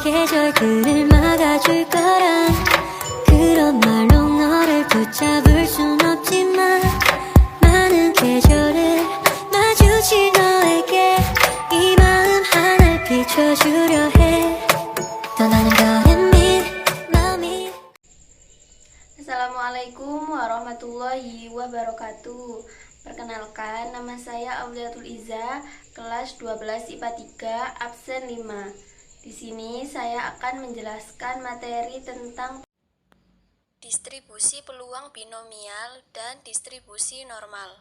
계절들을 막아줄 거란 그런 말로 너를 붙잡을 순 없지만 많은 계절을 마주칠 너에게 이 마음 하나를 비춰주려 해 떠나는 별은 마음이. Assalamualaikum warahmatullahi wabarakatuh. Perkenalkan, nama saya Auliatul Iza, kelas 12 IPA 3, absen 5. Di sini saya akan menjelaskan materi tentang distribusi peluang binomial dan distribusi normal.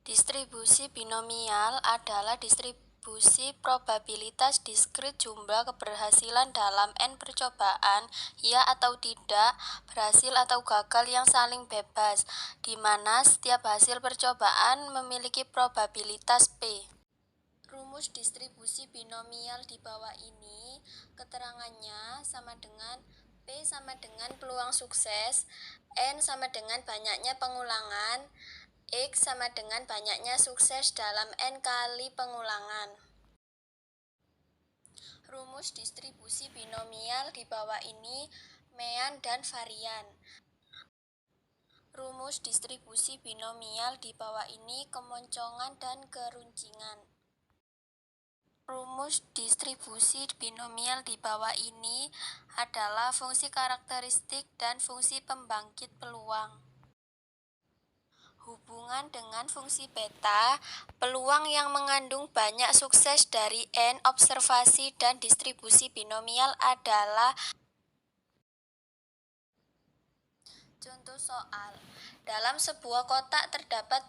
Distribusi binomial adalah distribusi probabilitas diskrit jumlah keberhasilan dalam N percobaan, ya atau tidak, berhasil atau gagal yang saling bebas, di mana setiap hasil percobaan memiliki probabilitas P. Rumus distribusi binomial di bawah ini keterangannya sama dengan P sama dengan peluang sukses, N sama dengan banyaknya pengulangan, X sama dengan banyaknya sukses dalam N kali pengulangan. Rumus distribusi binomial di bawah ini mean dan varian. Rumus distribusi binomial di bawah ini kemoncongan dan keruncingan. Rumus distribusi binomial di bawah ini adalah fungsi karakteristik dan fungsi pembangkit peluang. Hubungan dengan fungsi beta, peluang yang mengandung banyak sukses dari N observasi dan distribusi binomial adalah. Contoh soal, dalam sebuah kotak terdapat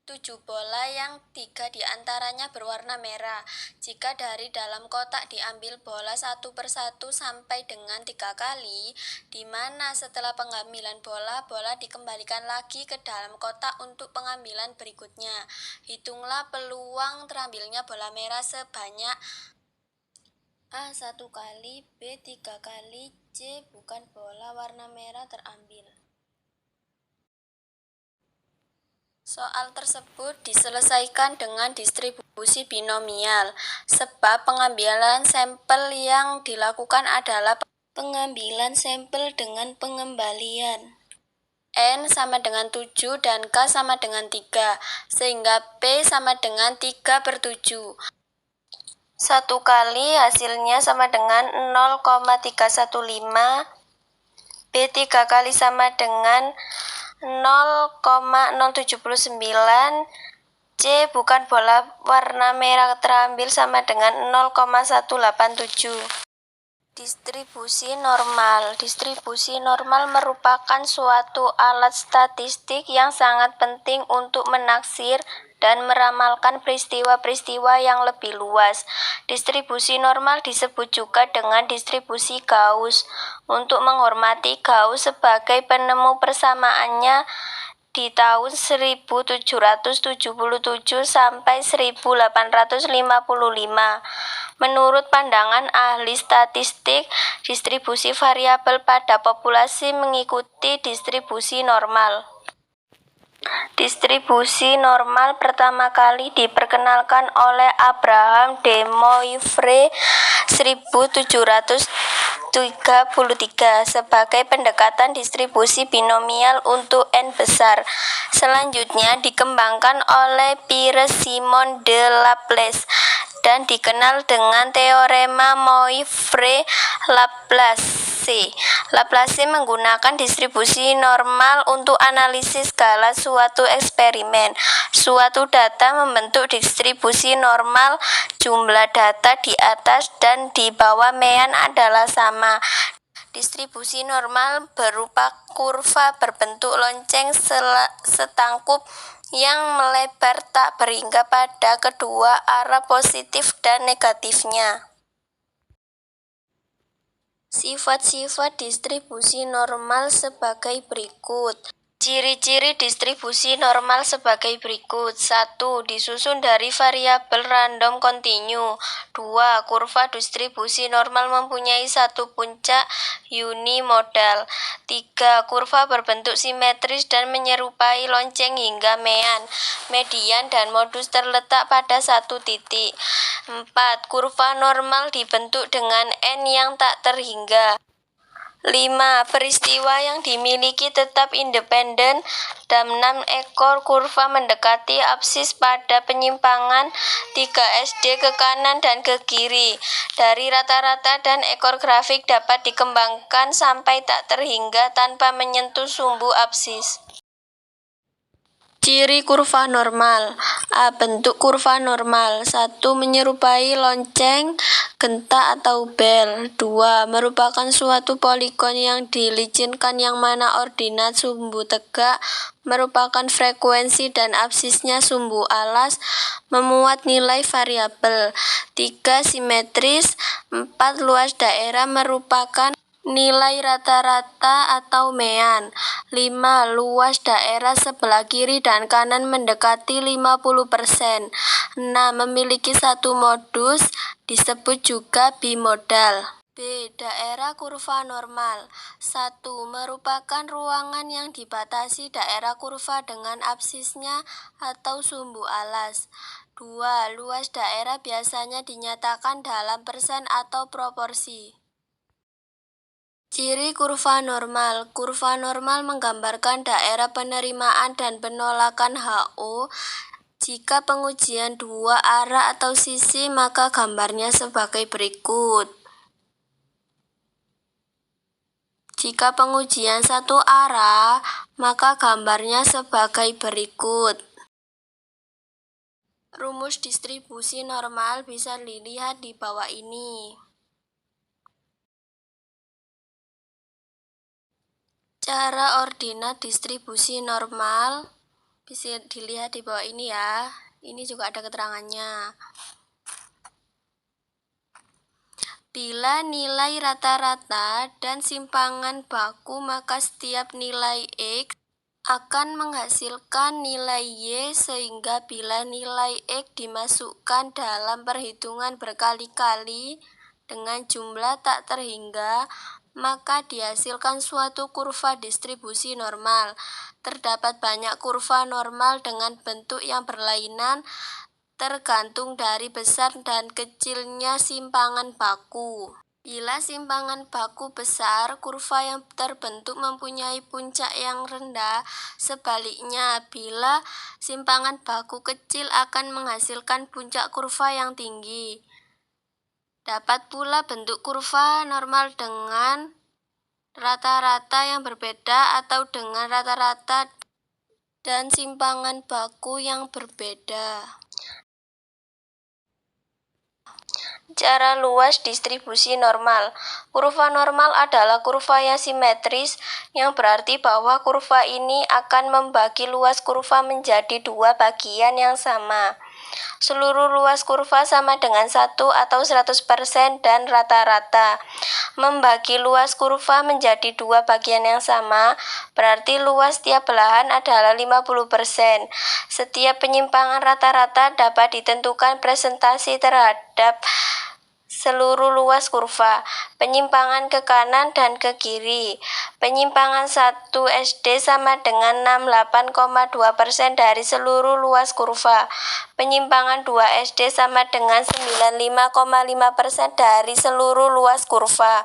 7 bola yang 3 diantaranya berwarna merah. Jika dari dalam kotak diambil bola satu persatu sampai dengan 3 kali, di mana setelah pengambilan bola dikembalikan lagi ke dalam kotak untuk pengambilan berikutnya. Hitunglah peluang terambilnya bola merah sebanyak A 1 kali, B 3 kali, C bukan bola warna merah terambil. Soal tersebut diselesaikan dengan distribusi binomial, sebab pengambilan sampel yang dilakukan adalah pengambilan sampel dengan pengembalian. N sama dengan 7 dan K sama dengan 3, sehingga P sama dengan 3/7. 1 kali hasilnya sama dengan 0,315, B 3 kali sama dengan 0,079, C bukan bola warna merah terambil sama dengan 0,187. Distribusi normal. Distribusi normal merupakan suatu alat statistik yang sangat penting untuk menaksir dan meramalkan peristiwa-peristiwa yang lebih luas. Distribusi normal disebut juga dengan distribusi Gauss. Untuk menghormati Gauss sebagai penemu persamaannya di tahun 1777 sampai 1855. Menurut pandangan ahli statistik, distribusi variabel pada populasi mengikuti distribusi normal. Distribusi normal pertama kali diperkenalkan oleh Abraham de Moivre 1733 sebagai pendekatan distribusi binomial untuk N besar. Selanjutnya dikembangkan oleh Pierre Simon de Laplace dan dikenal dengan teorema Moivre-Laplace. Laplace menggunakan distribusi normal untuk analisis skala suatu eksperimen. Suatu data membentuk distribusi normal, jumlah data di atas dan di bawah mean adalah sama. Distribusi normal berupa kurva berbentuk lonceng setangkup yang melebar tak berhingga pada kedua arah positif dan negatifnya. Sifat-sifat distribusi normal sebagai berikut. Ciri-ciri distribusi normal sebagai berikut. 1. Disusun dari variabel random kontinu. 2. Kurva distribusi normal mempunyai satu puncak unimodal. 3. Kurva berbentuk simetris dan menyerupai lonceng hingga mean. Median dan modus terletak pada satu titik. 4. Kurva normal dibentuk dengan n yang tak terhingga. 5. Peristiwa yang dimiliki tetap independen dan 6 ekor kurva mendekati apsis pada penyimpangan 3 SD ke kanan dan ke kiri. Dari rata-rata dan ekor grafik dapat dikembangkan sampai tak terhingga tanpa menyentuh sumbu apsis. Ciri kurva normal. A. Bentuk kurva normal. 1. Menyerupai lonceng, genta atau bel. 2. Merupakan suatu poligon yang dilicinkan yang mana ordinat sumbu tegak merupakan frekuensi dan apsisnya sumbu alas memuat nilai variabel. 3. Simetris. 4. Luas daerah merupakan nilai rata-rata atau mean. 5. Luas daerah sebelah kiri dan kanan mendekati 50%. 6. Memiliki satu modus, disebut juga bimodal. B. Daerah kurva normal. 1. Merupakan ruangan yang dibatasi daerah kurva dengan apsisnya atau sumbu alas. 2. Luas daerah biasanya dinyatakan dalam persen atau proporsi. Ciri kurva normal. Kurva normal menggambarkan daerah penerimaan dan penolakan HO. Jika pengujian dua arah atau sisi, maka gambarnya sebagai berikut. Jika pengujian satu arah, maka gambarnya sebagai berikut. Rumus distribusi normal bisa dilihat di bawah ini. Cara ordinat distribusi normal bisa dilihat di bawah ini ya. Ini juga ada keterangannya. Bila nilai rata-rata dan simpangan baku, maka setiap nilai X akan menghasilkan nilai Y, sehingga bila nilai X dimasukkan dalam perhitungan berkali-kali dengan jumlah tak terhingga, maka dihasilkan suatu kurva distribusi normal. Terdapat banyak kurva normal dengan bentuk yang berlainan tergantung dari besar dan kecilnya simpangan baku. Bila simpangan baku besar, kurva yang terbentuk mempunyai puncak yang rendah. Sebaliknya, bila simpangan baku kecil akan menghasilkan puncak kurva yang tinggi. Dapat pula bentuk kurva normal dengan rata-rata yang berbeda atau dengan rata-rata dan simpangan baku yang berbeda. Cara luas distribusi normal. Kurva normal adalah kurva yang simetris, yang berarti bahwa kurva ini akan membagi luas kurva menjadi dua bagian yang sama. Seluruh luas kurva sama dengan 1 atau 100% dan rata-rata. Membagi luas kurva menjadi dua bagian yang sama, berarti luas tiap belahan adalah 50%. Setiap penyimpangan rata-rata dapat ditentukan presentasi terhadap seluruh luas kurva. Penyimpangan ke kanan dan ke kiri. Penyimpangan 1 SD sama dengan 68,2% dari seluruh luas kurva. Penyimpangan 2 SD sama dengan 95,5% dari seluruh luas kurva.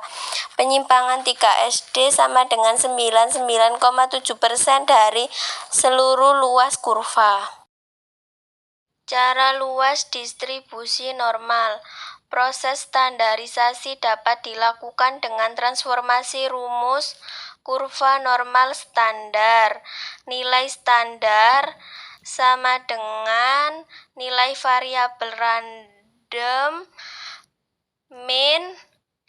Penyimpangan 3 SD sama dengan 99,7% dari seluruh luas kurva. Cara luas distribusi normal. Proses standarisasi dapat dilakukan dengan transformasi rumus kurva normal standar. Nilai standar sama dengan nilai variabel random min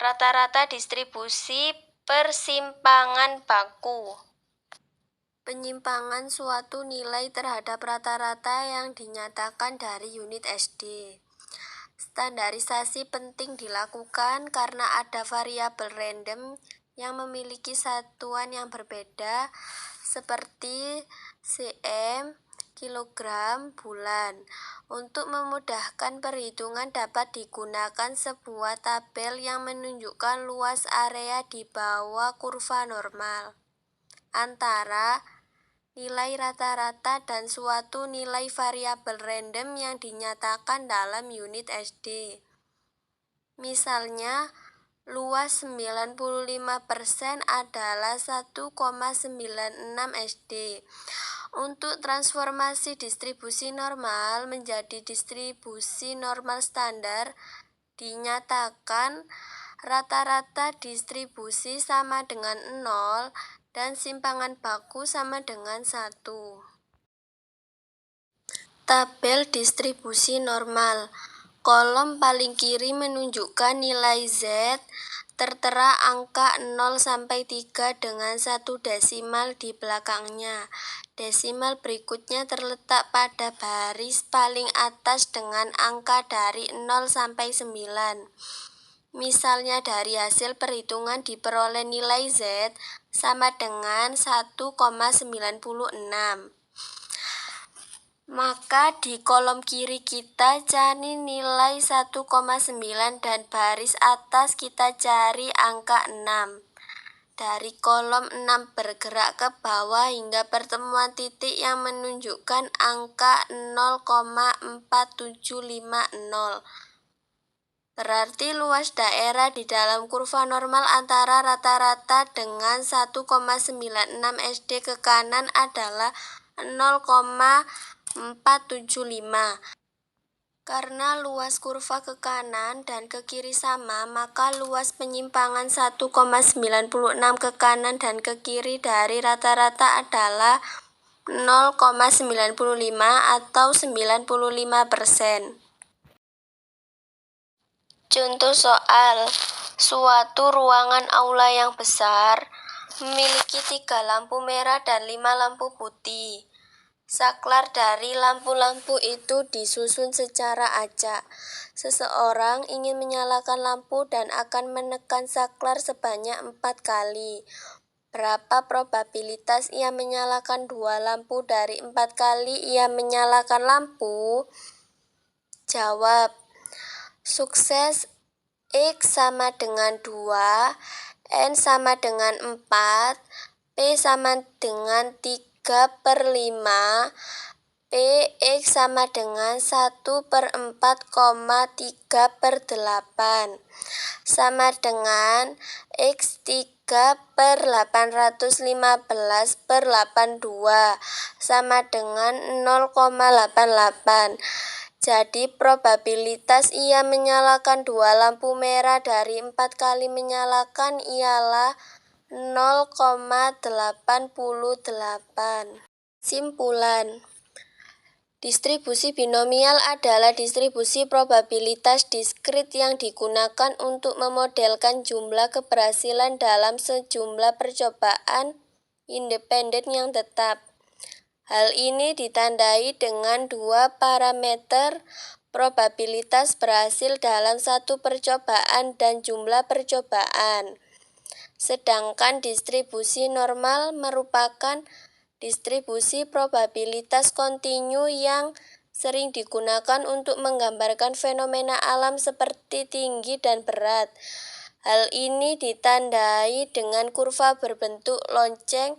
rata-rata distribusi persimpangan baku. Penyimpangan suatu nilai terhadap rata-rata yang dinyatakan dari unit SD. Standarisasi penting dilakukan karena ada variabel random yang memiliki satuan yang berbeda. seperti cm, kilogram, bulan. Untuk memudahkan perhitungan dapat digunakan sebuah tabel yang menunjukkan luas area di bawah kurva normal antara nilai rata-rata dan suatu nilai variabel random yang dinyatakan dalam unit SD. Misalnya, luas 95% adalah 1,96 SD. Untuk transformasi distribusi normal menjadi distribusi normal standar, dinyatakan rata-rata distribusi sama dengan 0 dan simpangan baku sama dengan 1. Tabel distribusi normal. Kolom paling kiri menunjukkan nilai Z, tertera angka 0 sampai 3 dengan 1 desimal di belakangnya. Desimal berikutnya terletak pada baris paling atas dengan angka dari 0 sampai 9. Misalnya dari hasil perhitungan diperoleh nilai Z sama dengan 1,96. Maka di kolom kiri kita cari nilai 1,9 dan baris atas kita cari angka 6. Dari kolom 6 bergerak ke bawah hingga pertemuan titik yang menunjukkan angka 0,4750. Berarti luas daerah di dalam kurva normal antara rata-rata dengan 1,96 SD ke kanan adalah 0,475. Karena luas kurva ke kanan dan ke kiri sama, maka luas penyimpangan 1,96 ke kanan dan ke kiri dari rata-rata adalah 0,95 atau 95%. Contoh soal, suatu ruangan aula yang besar memiliki 3 lampu merah dan 5 lampu putih. Saklar dari lampu-lampu itu disusun secara acak. Seseorang ingin menyalakan lampu dan akan menekan saklar sebanyak 4 kali. Berapa probabilitas ia menyalakan 2 lampu dari 4 kali ia menyalakan lampu? Jawab, sukses X sama dengan 2, N sama dengan 4, P sama dengan 3/5, PX sama dengan 1/4,3/8 sama dengan X3/815/82 sama dengan 0,88. Jadi probabilitas ia menyalakan 2 lampu merah dari 4 kali menyalakan ialah 0,88. Simpulan. Distribusi binomial adalah distribusi probabilitas diskrit yang digunakan untuk memodelkan jumlah keberhasilan dalam sejumlah percobaan independen yang tetap. Hal ini ditandai dengan 2 parameter, probabilitas berhasil dalam satu percobaan dan jumlah percobaan. Sedangkan distribusi normal merupakan distribusi probabilitas kontinu yang sering digunakan untuk menggambarkan fenomena alam seperti tinggi dan berat. Hal ini ditandai dengan kurva berbentuk lonceng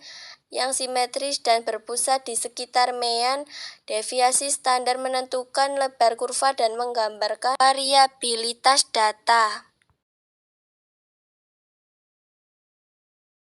yang simetris dan berpusat di sekitar mean. Deviasi standar menentukan lebar kurva dan menggambarkan variabilitas data.